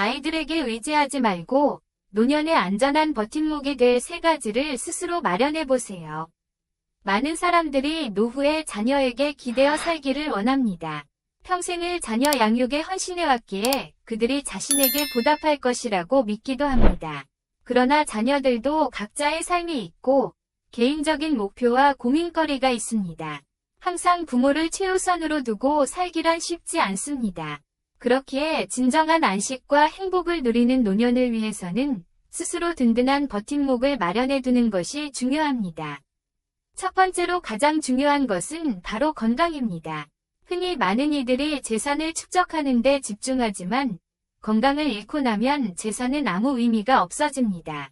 아이들에게 의지하지 말고 노년의 안전한 버팀목이 될 3가지를 스스로 마련해보세요. 많은 사람들이 노후에 자녀에게 기대어 살기를 원합니다. 평생을 자녀 양육에 헌신해왔기에 그들이 자신에게 보답할 것이라고 믿기도 합니다. 그러나 자녀들도 각자의 삶이 있고 개인적인 목표와 고민거리가 있습니다. 항상 부모를 최우선으로 두고 살기란 쉽지 않습니다. 그렇기에 진정한 안식과 행복을 누리는 노년을 위해서는 스스로 든든한 버팀목을 마련해두는 것이 중요합니다. 첫 번째로 가장 중요한 것은 바로 건강입니다. 흔히 많은 이들이 재산을 축적하는 데 집중하지만 건강을 잃고 나면 재산은 아무 의미가 없어집니다.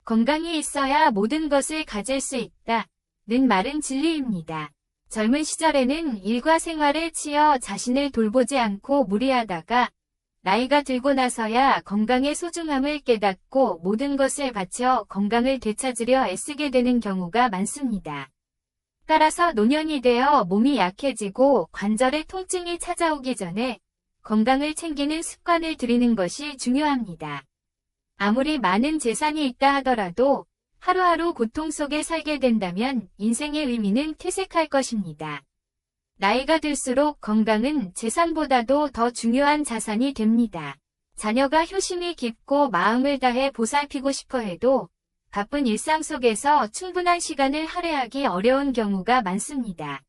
건강이 있어야 모든 것을 가질 수 있다는 말은 진리입니다. 젊은 시절에는 일과 생활에 치여 자신을 돌보지 않고 무리하다가 나이가 들고 나서야 건강의 소중함을 깨닫고 모든 것을 바쳐 건강을 되찾으려 애쓰게 되는 경우가 많습니다. 따라서 노년이 되어 몸이 약해지고 관절에 통증이 찾아오기 전에 건강을 챙기는 습관을 들이는 것이 중요합니다. 아무리 많은 재산이 있다 하더라도 하루하루 고통 속에 살게 된다면 인생의 의미는 퇴색할 것입니다. 나이가 들수록 건강은 재산보다도 더 중요한 자산이 됩니다. 자녀가 효심이 깊고 마음을 다해 보살피고 싶어 해도 바쁜 일상 속에서 충분한 시간을 할애하기 어려운 경우가 많습니다.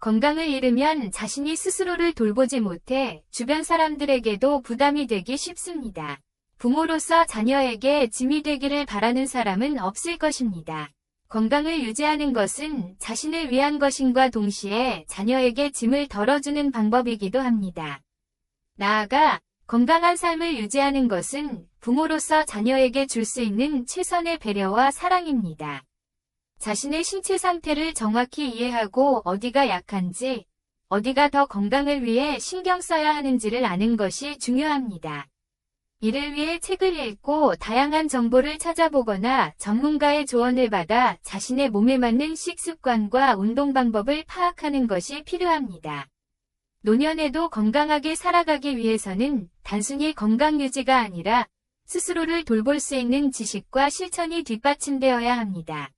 건강을 잃으면 자신이 스스로를 돌보지 못해 주변 사람들에게도 부담이 되기 쉽습니다. 부모로서 자녀에게 짐이 되기를 바라는 사람은 없을 것입니다. 건강을 유지하는 것은 자신을 위한 것임과 동시에 자녀에게 짐을 덜어주는 방법이기도 합니다. 나아가 건강한 삶을 유지하는 것은 부모로서 자녀에게 줄 수 있는 최선의 배려와 사랑입니다. 자신의 신체 상태를 정확히 이해하고 어디가 약한지, 어디가 더 건강을 위해 신경 써야 하는지를 아는 것이 중요합니다. 이를 위해 책을 읽고 다양한 정보를 찾아보거나 전문가의 조언을 받아 자신의 몸에 맞는 식습관과 운동 방법을 파악하는 것이 필요합니다. 노년에도 건강하게 살아가기 위해서는 단순히 건강 유지가 아니라 스스로를 돌볼 수 있는 지식과 실천이 뒷받침되어야 합니다.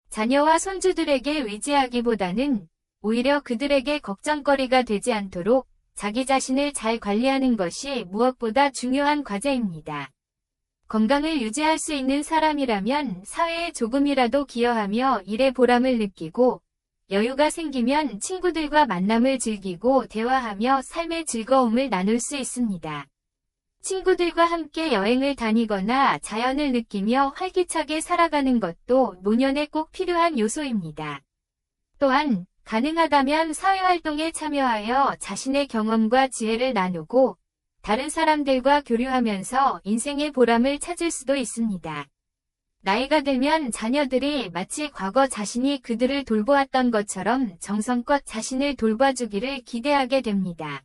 자녀와 손주들에게 의지하기보다는 오히려 그들에게 걱정거리가 되지 않도록 자기 자신을 잘 관리하는 것이 무엇보다 중요한 과제입니다. 건강을 유지할 수 있는 사람이라면 사회에 조금이라도 기여하며 일의 보람을 느끼고 여유가 생기면 친구들과 만남을 즐기고 대화하며 삶의 즐거움을 나눌 수 있습니다. 친구들과 함께 여행을 다니거나 자연을 느끼며 활기차게 살아가는 것도 노년에 꼭 필요한 요소입니다. 또한 가능하다면 사회활동에 참여하여 자신의 경험과 지혜를 나누고 다른 사람들과 교류하면서 인생의 보람을 찾을 수도 있습니다. 나이가 들면 자녀들이 마치 과거 자신이 그들을 돌보았던 것처럼 정성껏 자신을 돌봐주기를 기대하게 됩니다.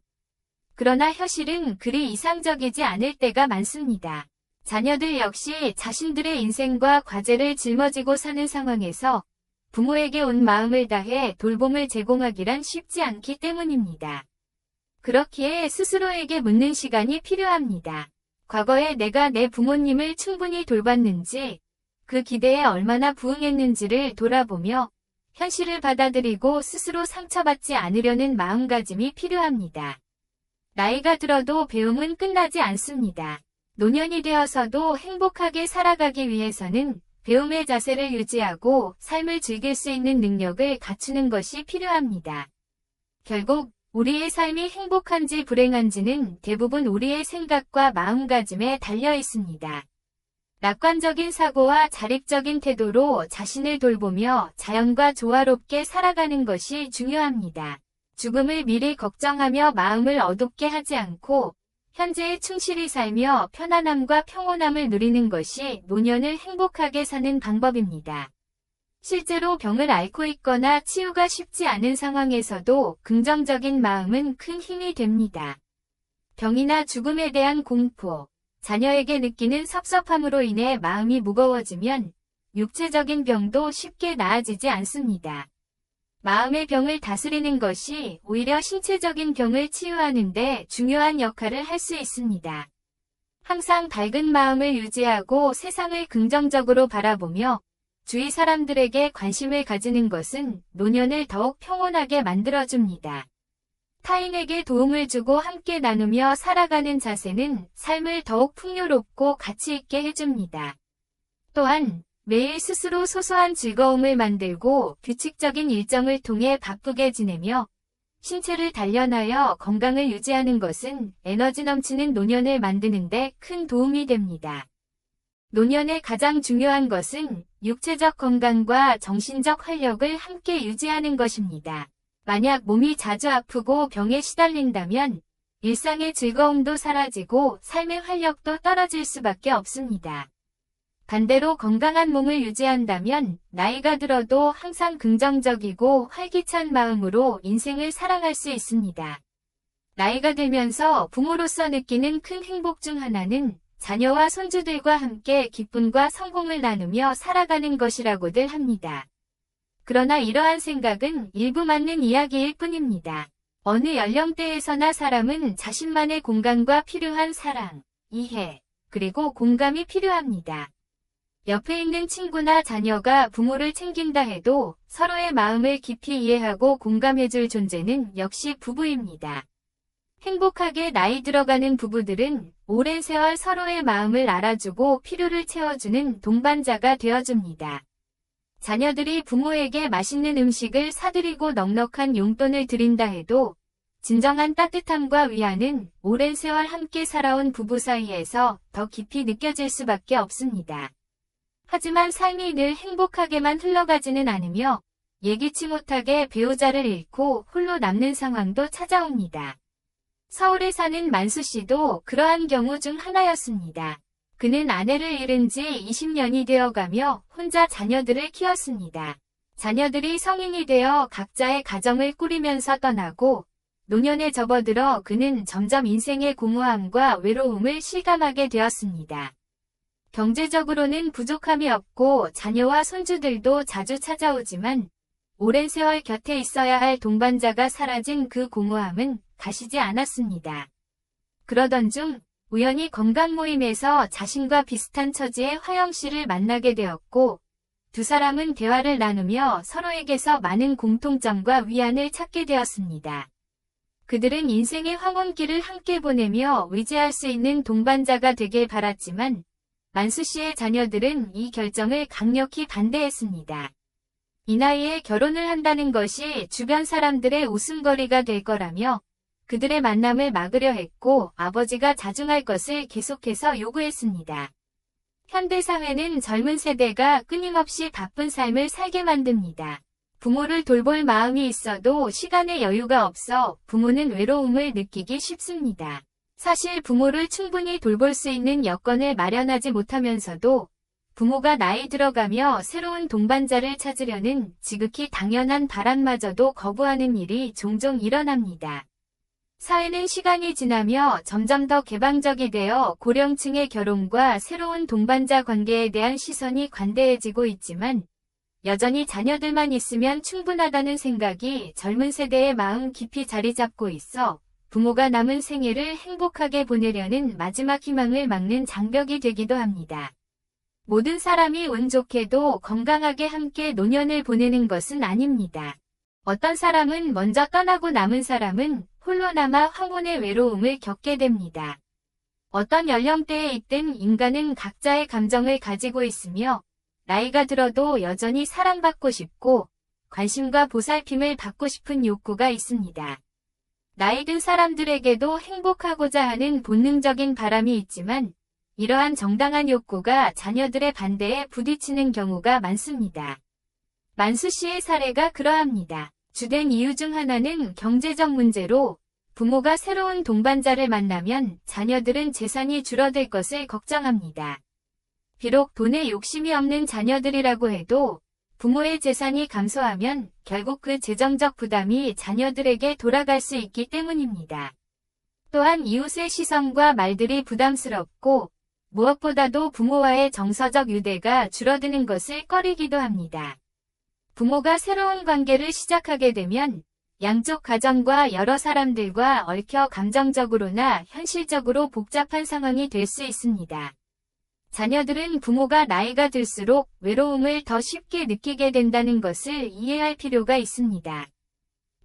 그러나 현실은 그리 이상적이지 않을 때가 많습니다. 자녀들 역시 자신들의 인생과 과제를 짊어지고 사는 상황에서 부모에게 온 마음을 다해 돌봄을 제공하기란 쉽지 않기 때문입니다. 그렇기에 스스로에게 묻는 시간이 필요합니다. 과거에 내가 내 부모님을 충분히 돌봤는지, 그 기대에 얼마나 부응했는지를 돌아보며 현실을 받아들이고 스스로 상처받지 않으려는 마음가짐이 필요합니다. 나이가 들어도 배움은 끝나지 않습니다. 노년이 되어서도 행복하게 살아가기 위해서는 배움의 자세를 유지하고 삶을 즐길 수 있는 능력을 갖추는 것이 필요합니다. 결국 우리의 삶이 행복한지 불행한지는 대부분 우리의 생각과 마음가짐에 달려 있습니다. 낙관적인 사고와 자립적인 태도로 자신을 돌보며 자연과 조화롭게 살아가는 것이 중요합니다. 죽음을 미리 걱정하며 마음을 어둡게 하지 않고 현재에 충실히 살며 편안함과 평온함을 누리는 것이 노년을 행복하게 사는 방법입니다. 실제로 병을 앓고 있거나 치유가 쉽지 않은 상황에서도 긍정적인 마음은 큰 힘이 됩니다. 병이나 죽음에 대한 공포, 자녀에게 느끼는 섭섭함으로 인해 마음이 무거워지면 육체적인 병도 쉽게 나아지지 않습니다. 마음의 병을 다스리는 것이 오히려 신체적인 병을 치유하는 데 중요한 역할을 할 수 있습니다. 항상 밝은 마음을 유지하고 세상을 긍정적으로 바라보며 주위 사람들에게 관심을 가지는 것은 노년을 더욱 평온하게 만들어줍니다. 타인에게 도움을 주고 함께 나누며 살아가는 자세는 삶을 더욱 풍요롭고 가치 있게 해줍니다. 또한 매일 스스로 소소한 즐거움을 만들고 규칙적인 일정을 통해 바쁘게 지내며 신체를 단련하여 건강을 유지하는 것은 에너지 넘치는 노년을 만드는 데 큰 도움이 됩니다. 노년의 가장 중요한 것은 육체적 건강과 정신적 활력을 함께 유지하는 것입니다. 만약 몸이 자주 아프고 병에 시달린다면 일상의 즐거움도 사라지고 삶의 활력도 떨어질 수밖에 없습니다. 반대로 건강한 몸을 유지한다면 나이가 들어도 항상 긍정적이고 활기찬 마음으로 인생을 살아갈 수 있습니다. 나이가 들면서 부모로서 느끼는 큰 행복 중 하나는 자녀와 손주들과 함께 기쁨과 성공을 나누며 살아가는 것이라고들 합니다. 그러나 이러한 생각은 일부 맞는 이야기일 뿐입니다. 어느 연령대에서나 사람은 자신만의 공간과 필요한 사랑, 이해, 그리고 공감이 필요합니다. 옆에 있는 친구나 자녀가 부모를 챙긴다 해도 서로의 마음을 깊이 이해하고 공감해줄 존재는 역시 부부입니다. 행복하게 나이 들어가는 부부들은 오랜 세월 서로의 마음을 알아주고 필요를 채워주는 동반자가 되어줍니다. 자녀들이 부모에게 맛있는 음식을 사드리고 넉넉한 용돈을 드린다 해도 진정한 따뜻함과 위안은 오랜 세월 함께 살아온 부부 사이에서 더 깊이 느껴질 수밖에 없습니다. 하지만 삶이 늘 행복하게만 흘러가지는 않으며 예기치 못하게 배우자를 잃고 홀로 남는 상황도 찾아옵니다. 서울에 사는 만수 씨도 그러한 경우 중 하나였습니다. 그는 아내를 잃은 지 20년이 되어가며 혼자 자녀들을 키웠습니다. 자녀들이 성인이 되어 각자의 가정을 꾸리면서 떠나고 노년에 접어들어 그는 점점 인생의 공허함과 외로움을 실감하게 되었습니다. 경제적으로는 부족함이 없고 자녀와 손주들도 자주 찾아오지만 오랜 세월 곁에 있어야 할 동반자가 사라진 그 공허함은 가시지 않았습니다. 그러던 중 우연히 건강 모임에서 자신과 비슷한 처지의 화영 씨를 만나게 되었고 두 사람은 대화를 나누며 서로에게서 많은 공통점과 위안을 찾게 되었습니다. 그들은 인생의 황혼길을 함께 보내며 의지할 수 있는 동반자가 되길 바랐지만 만수 씨의 자녀들은 이 결정을 강력히 반대했습니다. 이 나이에 결혼을 한다는 것이 주변 사람들의 웃음거리가 될 거라며 그들의 만남을 막으려 했고 아버지가 자중할 것을 계속해서 요구했습니다. 현대사회는 젊은 세대가 끊임없이 바쁜 삶을 살게 만듭니다. 부모를 돌볼 마음이 있어도 시간의 여유가 없어 부모는 외로움을 느끼기 쉽습니다. 사실 부모를 충분히 돌볼 수 있는 여건을 마련하지 못하면서도 부모가 나이 들어가며 새로운 동반자를 찾으려는 지극히 당연한 바람마저도 거부하는 일이 종종 일어납니다. 사회는 시간이 지나며 점점 더 개방적이 되어 고령층의 결혼과 새로운 동반자 관계에 대한 시선이 관대해지고 있지만 여전히 자녀들만 있으면 충분하다는 생각이 젊은 세대의 마음 깊이 자리 잡고 있어 부모가 남은 생애를 행복하게 보내려는 마지막 희망을 막는 장벽이 되기도 합니다. 모든 사람이 운 좋게도 건강하게 함께 노년을 보내는 것은 아닙니다. 어떤 사람은 먼저 떠나고 남은 사람은 홀로 남아 황혼의 외로움을 겪게 됩니다. 어떤 연령대에 있든 인간은 각자의 감정을 가지고 있으며 나이가 들어도 여전히 사랑받고 싶고 관심과 보살핌을 받고 싶은 욕구가 있습니다. 나이 든 사람들에게도 행복하고자 하는 본능적인 바람이 있지만 이러한 정당한 욕구가 자녀들의 반대에 부딪히는 경우가 많습니다. 만수 씨의 사례가 그러합니다. 주된 이유 중 하나는 경제적 문제로 부모가 새로운 동반자를 만나면 자녀들은 재산이 줄어들 것을 걱정합니다. 비록 돈에 욕심이 없는 자녀들이라고 해도 부모의 재산이 감소하면 결국 그 재정적 부담이 자녀들에게 돌아갈 수 있기 때문입니다. 또한 이웃의 시선과 말들이 부담스럽고 무엇보다도 부모와의 정서적 유대가 줄어드는 것을 꺼리기도 합니다. 부모가 새로운 관계를 시작하게 되면 양쪽 가정과 여러 사람들과 얽혀 감정적으로나 현실적으로 복잡한 상황이 될 수 있습니다. 자녀들은 부모가 나이가 들수록 외로움을 더 쉽게 느끼게 된다는 것을 이해할 필요가 있습니다.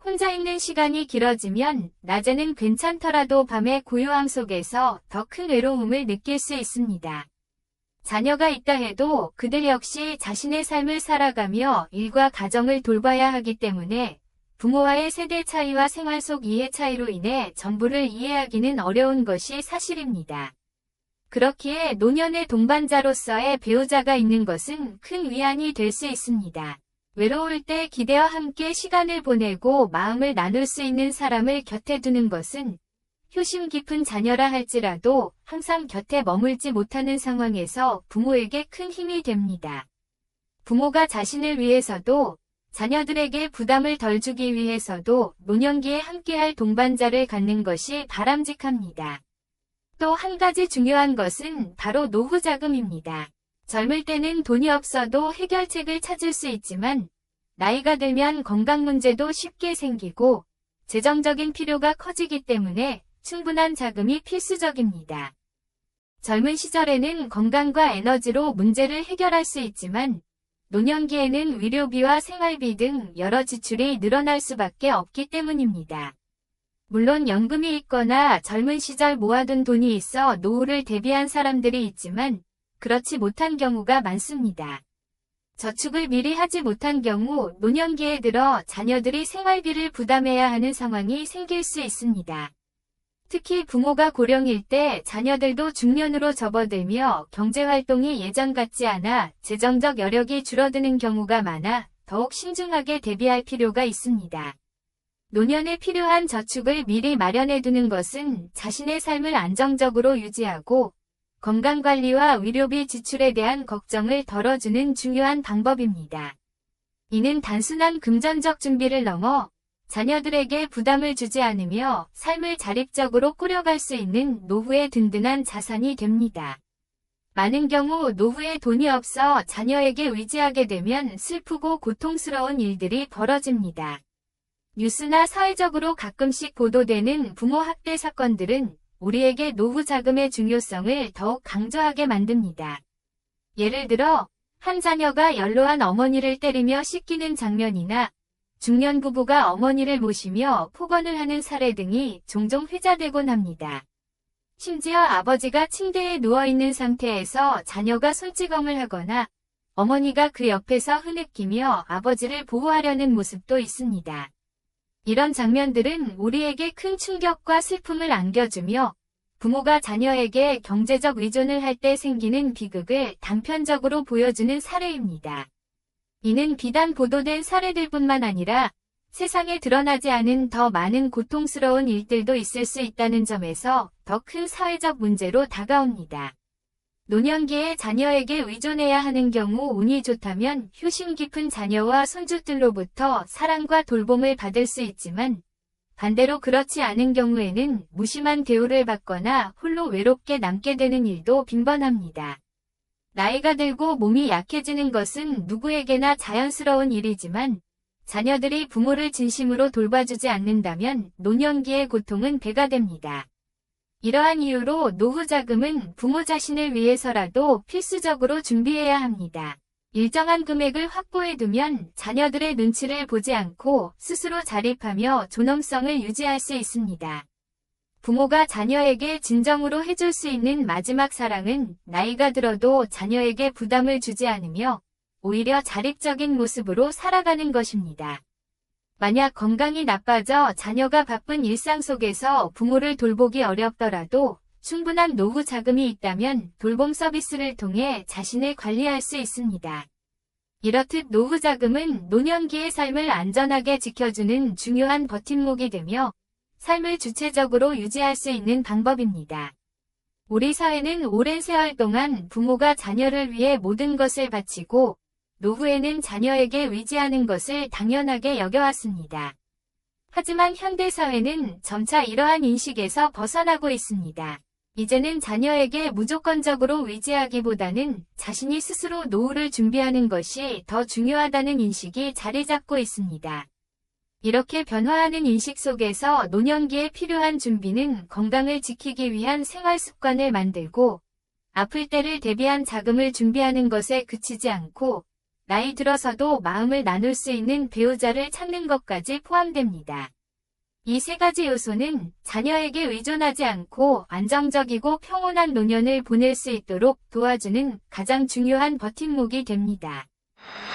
혼자 있는 시간이 길어지면 낮에는 괜찮더라도 밤의 고요함 속에서 더 큰 외로움을 느낄 수 있습니다. 자녀가 있다 해도 그들 역시 자신의 삶을 살아가며 일과 가정을 돌봐야 하기 때문에 부모와의 세대 차이와 생활 속 이해 차이로 인해 전부를 이해하기는 어려운 것이 사실입니다. 그렇기에 노년의 동반자로서의 배우자가 있는 것은 큰 위안이 될 수 있습니다. 외로울 때 기대와 함께 시간을 보내고 마음을 나눌 수 있는 사람을 곁에 두는 것은 효심 깊은 자녀라 할지라도 항상 곁에 머물지 못하는 상황에서 부모에게 큰 힘이 됩니다. 부모가 자신을 위해서도 자녀들에게 부담을 덜 주기 위해서도 노년기에 함께할 동반자를 갖는 것이 바람직합니다. 또 한 가지 중요한 것은 바로 노후 자금입니다. 젊을 때는 돈이 없어도 해결책을 찾을 수 있지만 나이가 들면 건강 문제도 쉽게 생기고 재정적인 필요가 커지기 때문에 충분한 자금이 필수적입니다. 젊은 시절에는 건강과 에너지로 문제를 해결할 수 있지만 노년기에는 위료비와 생활비 등 여러 지출이 늘어날 수밖에 없기 때문입니다. 물론 연금이 있거나 젊은 시절 모아둔 돈이 있어 노후를 대비한 사람들이 있지만 그렇지 못한 경우가 많습니다. 저축을 미리 하지 못한 경우 노년기에 들어 자녀들이 생활비를 부담해야 하는 상황이 생길 수 있습니다. 특히 부모가 고령일 때 자녀들도 중년으로 접어들며 경제활동이 예전 같지 않아 재정적 여력이 줄어드는 경우가 많아 더욱 신중하게 대비할 필요가 있습니다. 노년에 필요한 저축을 미리 마련해두는 것은 자신의 삶을 안정적으로 유지하고 건강관리와 의료비 지출에 대한 걱정을 덜어주는 중요한 방법입니다. 이는 단순한 금전적 준비를 넘어 자녀들에게 부담을 주지 않으며 삶을 자립적으로 꾸려갈 수 있는 노후의 든든한 자산이 됩니다. 많은 경우 노후에 돈이 없어 자녀에게 의지하게 되면 슬프고 고통스러운 일들이 벌어집니다. 뉴스나 사회적으로 가끔씩 보도되는 부모 학대 사건들은 우리에게 노후 자금의 중요성을 더욱 강조하게 만듭니다. 예를 들어 한 자녀가 연로한 어머니를 때리며 씻기는 장면이나 중년 부부가 어머니를 모시며 폭언을 하는 사례 등이 종종 회자되곤 합니다. 심지어 아버지가 침대에 누워있는 상태에서 자녀가 손찌검을 하거나 어머니가 그 옆에서 흐느끼며 아버지를 보호하려는 모습도 있습니다. 이런 장면들은 우리에게 큰 충격과 슬픔을 안겨주며 부모가 자녀에게 경제적 의존을 할 때 생기는 비극을 단편적으로 보여주는 사례입니다. 이는 비단 보도된 사례들뿐만 아니라 세상에 드러나지 않은 더 많은 고통스러운 일들도 있을 수 있다는 점에서 더 큰 사회적 문제로 다가옵니다. 노년기에 자녀에게 의존해야 하는 경우 운이 좋다면 효심 깊은 자녀와 손주들로부터 사랑과 돌봄을 받을 수 있지만 반대로 그렇지 않은 경우에는 무심한 대우를 받거나 홀로 외롭게 남게 되는 일도 빈번합니다. 나이가 들고 몸이 약해지는 것은 누구에게나 자연스러운 일이지만 자녀들이 부모를 진심으로 돌봐주지 않는다면 노년기의 고통은 배가 됩니다. 이러한 이유로 노후 자금은 부모 자신을 위해서라도 필수적으로 준비해야 합니다. 일정한 금액을 확보해두면 자녀들의 눈치를 보지 않고 스스로 자립하며 존엄성을 유지할 수 있습니다. 부모가 자녀에게 진정으로 해줄 수 있는 마지막 사랑은 나이가 들어도 자녀에게 부담을 주지 않으며 오히려 자립적인 모습으로 살아가는 것입니다. 만약 건강이 나빠져 자녀가 바쁜 일상 속에서 부모를 돌보기 어렵더라도 충분한 노후 자금이 있다면 돌봄 서비스를 통해 자신을 관리할 수 있습니다. 이렇듯 노후 자금은 노년기의 삶을 안전하게 지켜주는 중요한 버팀목이 되며 삶을 주체적으로 유지할 수 있는 방법입니다. 우리 사회는 오랜 세월 동안 부모가 자녀를 위해 모든 것을 바치고 노후에는 자녀에게 의지하는 것을 당연하게 여겨왔습니다. 하지만 현대사회는 점차 이러한 인식에서 벗어나고 있습니다. 이제는 자녀에게 무조건적으로 의지하기보다는 자신이 스스로 노후를 준비하는 것이 더 중요하다는 인식이 자리 잡고 있습니다. 이렇게 변화하는 인식 속에서 노년기에 필요한 준비는 건강을 지키기 위한 생활 습관을 만들고 아플 때를 대비한 자금을 준비하는 것에 그치지 않고 나이 들어서도 마음을 나눌 수 있는 배우자를 찾는 것까지 포함됩니다. 이 세 가지 요소는 자녀에게 의존하지 않고 안정적이고 평온한 노년을 보낼 수 있도록 도와주는 가장 중요한 버팀목이 됩니다.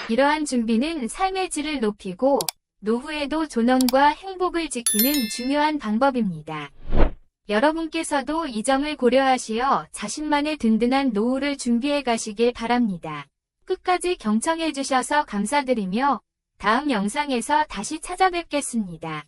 이러한 준비는 삶의 질을 높이고 노후에도 존엄과 행복을 지키는 중요한 방법입니다. 여러분께서도 이 점을 고려하시어 자신만의 든든한 노후를 준비해 가시길 바랍니다. 끝까지 경청해 주셔서 감사드리며 다음 영상에서 다시 찾아뵙겠습니다.